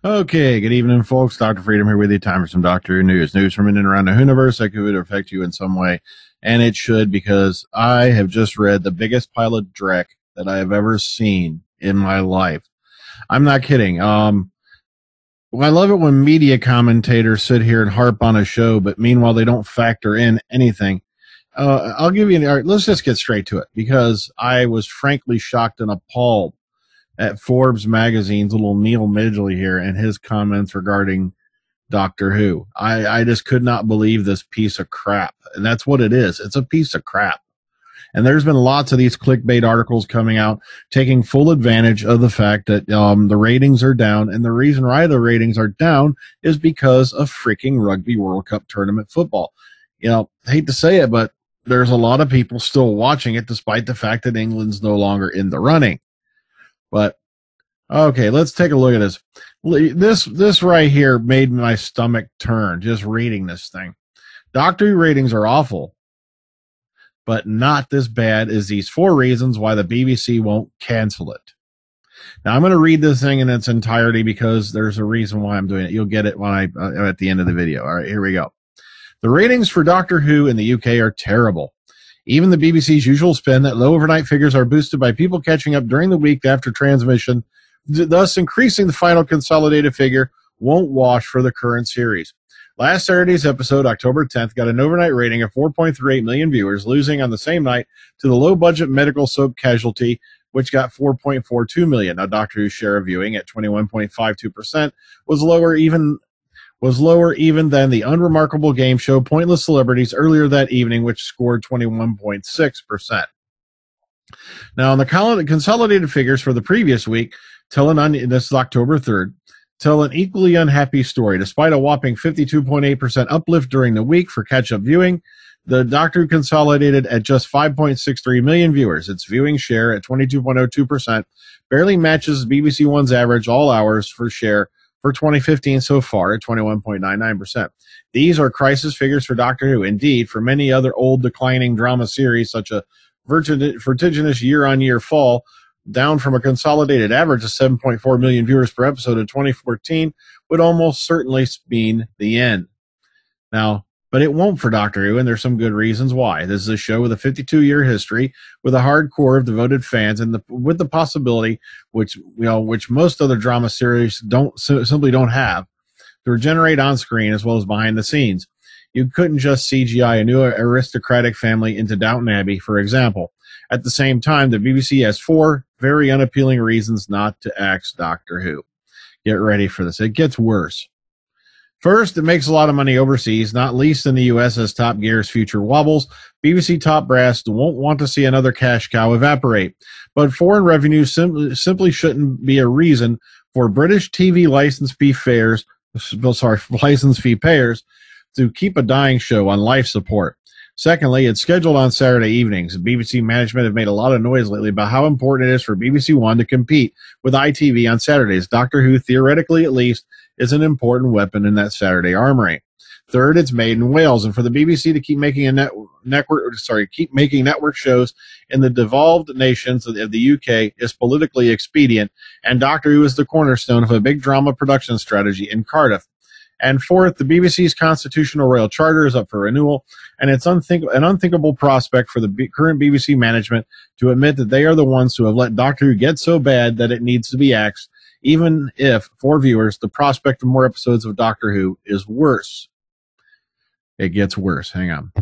Okay, good evening, folks. Dr. Freedom here with you. Time for some Doctor Who news. News from in and around the universe that could affect you in some way. And it should, because I have just read the biggest pile of dreck that I have ever seen in my life. I'm not kidding. Well, I love it when media commentators sit here and harp on a show, but meanwhile, they don't factor in anything. I'll give you all right, let's just get straight to it, because I was frankly shocked and appalled at Forbes magazine's little Neil Midgley here and his comments regarding Doctor Who. I just could not believe this piece of crap. And that's what it is. It's a piece of crap. And there's been lots of these clickbait articles coming out taking full advantage of the fact that the ratings are down. And the reason why the ratings are down is because of freaking Rugby World Cup tournament football. You know, I hate to say it, but there's a lot of people still watching it despite the fact that England's no longer in the running. But okay, let's take a look at this. This right here made my stomach turn just reading this thing. Doctor Who ratings are awful, but not this bad as these 4 reasons why the BBC won't cancel it. Now I'm going to read this thing in its entirety because there's a reason why I'm doing it. You'll get it when at the end of the video. All right, here we go. The ratings for Doctor Who in the UK are terrible. Even the BBC's usual spin that low overnight figures are boosted by people catching up during the week after transmission, thus increasing the final consolidated figure, won't wash for the current series. Last Saturday's episode, October 10th, got an overnight rating of 4.38 million viewers, losing on the same night to the low-budget medical soap Casualty, which got 4.42 million. Now, Doctor Who's share of viewing at 21.52% was lower even than the unremarkable game show Pointless Celebrities earlier that evening, which scored 21.6%. Now, on the consolidated figures for the previous week, this is October 3rd, tell an equally unhappy story. Despite a whopping 52.8% uplift during the week for catch-up viewing, the Doctor Who consolidated at just 5.63 million viewers. Its viewing share at 22.02% barely matches BBC One's average all hours for share for 2015 so far at 21.99%. These are crisis figures for Doctor Who. Indeed, for many other old declining drama series, such a vertiginous year-on-year fall, down from a consolidated average of 7.4 million viewers per episode in 2014, would almost certainly mean the end. Now, but it won't for Doctor Who, and there's some good reasons why. This is a show with a 52-year history, with a hardcore of devoted fans, and with the possibility, which most other drama series simply don't have, to regenerate on screen as well as behind the scenes. You couldn't just CGI a new aristocratic family into Downton Abbey, for example. At the same time, the BBC has 4 very unappealing reasons not to axe Doctor Who. Get ready for this. It gets worse. First, it makes a lot of money overseas, not least in the U.S. as Top Gear's future wobbles. BBC top brass won't want to see another cash cow evaporate. But foreign revenue simply shouldn't be a reason for British TV license fee payers to keep a dying show on life support. Secondly, it's scheduled on Saturday evenings. BBC management have made a lot of noise lately about how important it is for BBC One to compete with ITV on Saturdays. Doctor Who, theoretically at least, is an important weapon in that Saturday armory. Third, it's made in Wales, and for the BBC to keep making network shows in the devolved nations of the UK is politically expedient, and Doctor Who is the cornerstone of a big drama production strategy in Cardiff. And fourth, the BBC's constitutional royal charter is up for renewal, and it's an unthinkable prospect for the current BBC management to admit that they are the ones who have let Doctor Who get so bad that it needs to be axed, even if, for viewers, the prospect of more episodes of Doctor Who is worse. It gets worse. Hang on.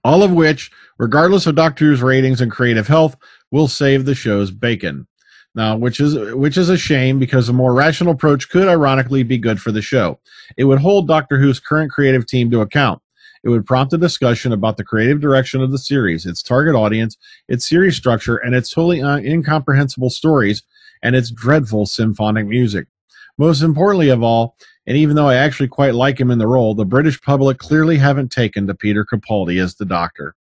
All of which, regardless of Doctor Who's ratings and creative health, will save the show's bacon. Now, which is a shame, because a more rational approach could ironically be good for the show. It would hold Doctor Who's current creative team to account. It would prompt a discussion about the creative direction of the series, its target audience, its series structure, and its totally incomprehensible stories, and its dreadful symphonic music. Most importantly of all, and even though I actually quite like him in the role, the British public clearly haven't taken to Peter Capaldi as the Doctor.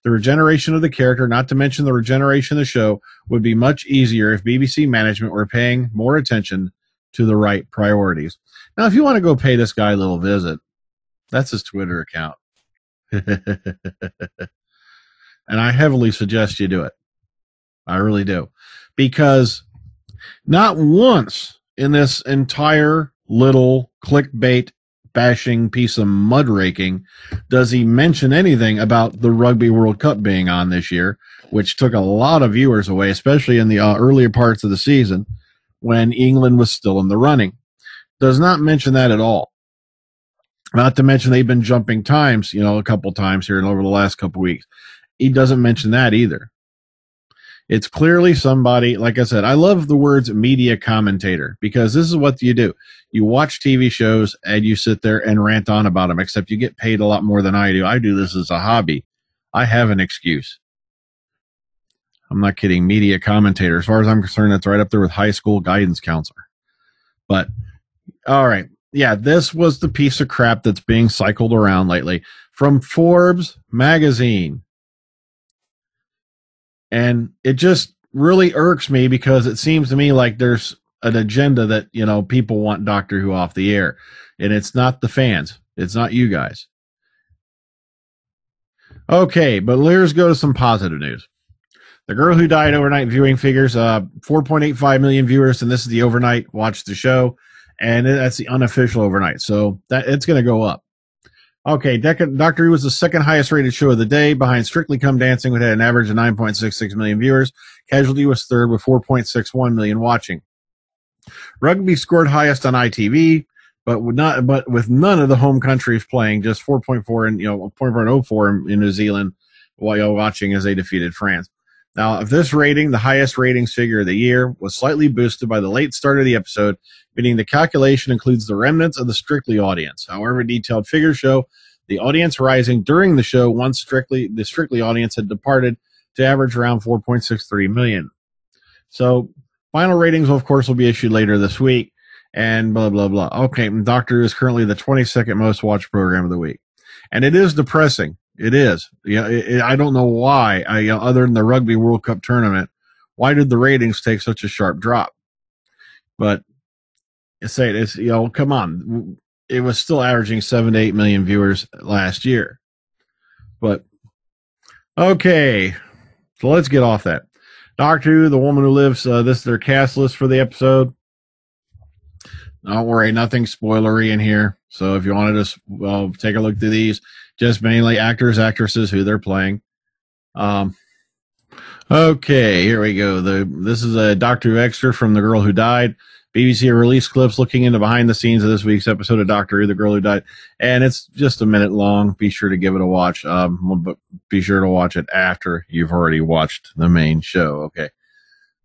The regeneration of the character, not to mention the regeneration of the show, would be much easier if BBC management were paying more attention to the right priorities. Now, if you want to go pay this guy a little visit, that's his Twitter account. And I heavily suggest you do it. I really do. Because not once in this entire little clickbait bashing piece of mud raking does he mention anything about the Rugby World Cup being on this year, which took a lot of viewers away, especially in the earlier parts of the season when England was still in the running. Does not mention that at all. Not to mention they've been jumping times, a couple times here and over the last couple weeks. He doesn't mention that either. It's clearly somebody, like I said, I love the words media commentator because this is what you do. You watch TV shows and you sit there and rant on about them, except you get paid a lot more than I do. I do this as a hobby. I have an excuse. I'm not kidding. Media commentator. As far as I'm concerned, that's right up there with high school guidance counselor. But, all right. Yeah, this was the piece of crap that's being cycled around lately from Forbes magazine. And it just really irks me because it seems to me like there's an agenda that, people want Doctor Who off the air. And it's not the fans. It's not you guys. Okay, but let's go to some positive news. The Girl Who Died overnight viewing figures 4.85 million viewers, and this is the overnight. Watch the show. And that's the unofficial overnight. So that it's going to go up. Okay, Doctor Who was the second highest rated show of the day behind Strictly Come Dancing, which had an average of 9.66 million viewers. Casualty was third with 4.61 million watching. Rugby scored highest on ITV, but with none of the home countries playing, just 4.4 and 0.04 in New Zealand while you're watching as they defeated France. Now, of this rating, the highest ratings figure of the year was slightly boosted by the late start of the episode, meaning the calculation includes the remnants of the Strictly audience. However, detailed figures show the audience rising during the show once the Strictly audience had departed to average around 4.63 million. So, final ratings, of course, will be issued later this week, and blah, blah, blah. Okay, Doctor is currently the 22nd most watched program of the week. And it is depressing. It is. I don't know why, other than the Rugby World Cup tournament, why did the ratings take such a sharp drop? But come on. It was still averaging 7 to 8 million viewers last year. But, okay. So let's get off that. Doctor Who, The Woman Who Lives, this is their cast list for the episode. Don't worry, nothing spoilery in here. So if you wanted to take a look through these, just mainly actors, actresses, who they're playing. Okay, here we go. This is a Doctor Who extra from The Girl Who Died. BBC released clips looking into behind the scenes of this week's episode of Doctor Who, The Girl Who Died. And it's just a minute long. Be sure to give it a watch. But be sure to watch it after you've already watched the main show. Okay.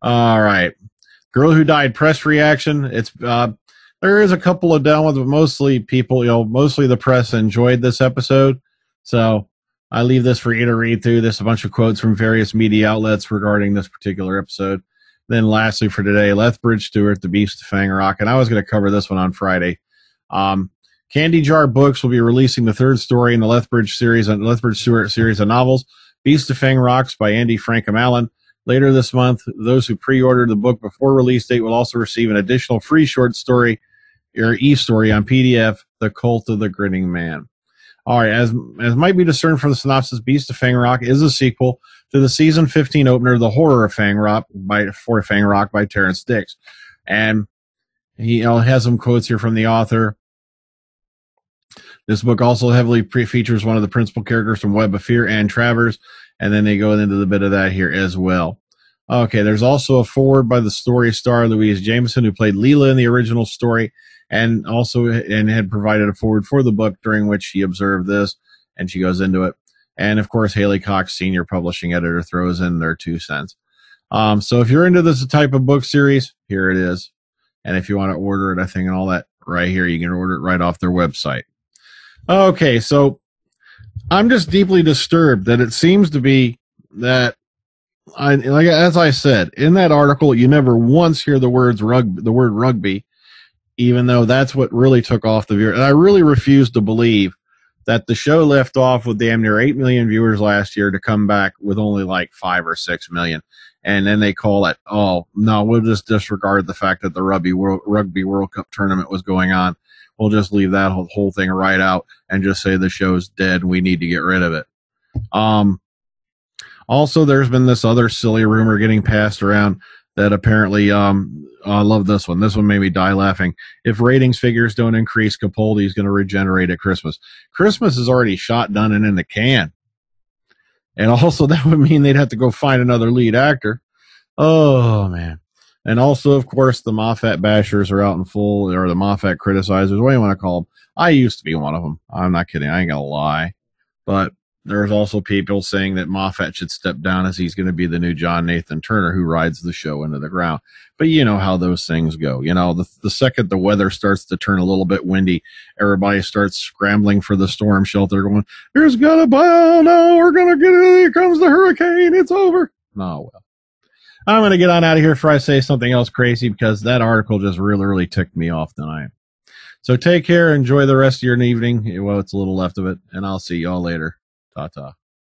All right. Girl Who Died press reaction. It's, there is a couple of downloads, but mostly people, mostly the press enjoyed this episode. So I leave this for you to read through. There's a bunch of quotes from various media outlets regarding this particular episode. Then lastly for today, Lethbridge-Stewart, The Beast of Fang-Rock. And I was going to cover this one on Friday. Candy Jar Books will be releasing the third story in the Lethbridge-Stewart series of novels, Beast of Fang-Rocks by Andy Frankham Allen. Later this month, those who pre-ordered the book before release date will also receive an additional free short story or e-story on PDF, The Cult of the Grinning Man. All right, as might be discerned from the synopsis, Beast of Fang-Rock is a sequel to the season 15 opener, The Horror of Fang-Rock by Terrence Dix. And he has some quotes here from the author. This book also heavily features one of the principal characters from Web of Fear, Anne Travers, and then they go into the bit of that here as well. Okay, there's also a foreword by the story star Louise Jameson, who played Leela in the original story, and had provided a foreword for the book during which she observed this, and she goes into it. And of course, Haley Cox, senior publishing editor, throws in their 2 cents. So if you're into this type of book series, here it is. And if you want to order it, I think, and all that right here, you can order it right off their website. Okay, so I'm just deeply disturbed that it seems to be that, as I said in that article, you never once hear the word rugby, even though that's what really took off the viewer. And I really refuse to believe that the show left off with damn near 8 million viewers last year to come back with only like 5 or 6 million. And then they call it, oh, no, we'll just disregard the fact that the Rugby World Cup tournament was going on. We'll just leave that whole thing right out and just say the show's dead. We need to get rid of it. Also, there's been this other silly rumor getting passed around that apparently, I love this one. This one made me die laughing. If ratings figures don't increase, Capaldi is going to regenerate at Christmas. Christmas is already shot, done, and in the can. And also that would mean they'd have to go find another lead actor. Oh, man. And also, of course, the Moffat bashers are out in full, or the Moffat criticizers, what do you want to call them? I used to be one of them. I'm not kidding. I ain't going to lie. But there's also people saying that Moffat should step down as he's going to be the new John Nathan Turner who rides the show into the ground. But you know how those things go. You know, the second the weather starts to turn a little bit windy, everybody starts scrambling for the storm shelter going, there's gonna be, oh no, we're going to get it. Here comes the hurricane. It's over. Oh, well. I'm going to get on out of here before I say something else crazy because that article just really ticked me off tonight. So take care. Enjoy the rest of your evening. Well, it's a little left of it, and I'll see y'all later. Ta-ta.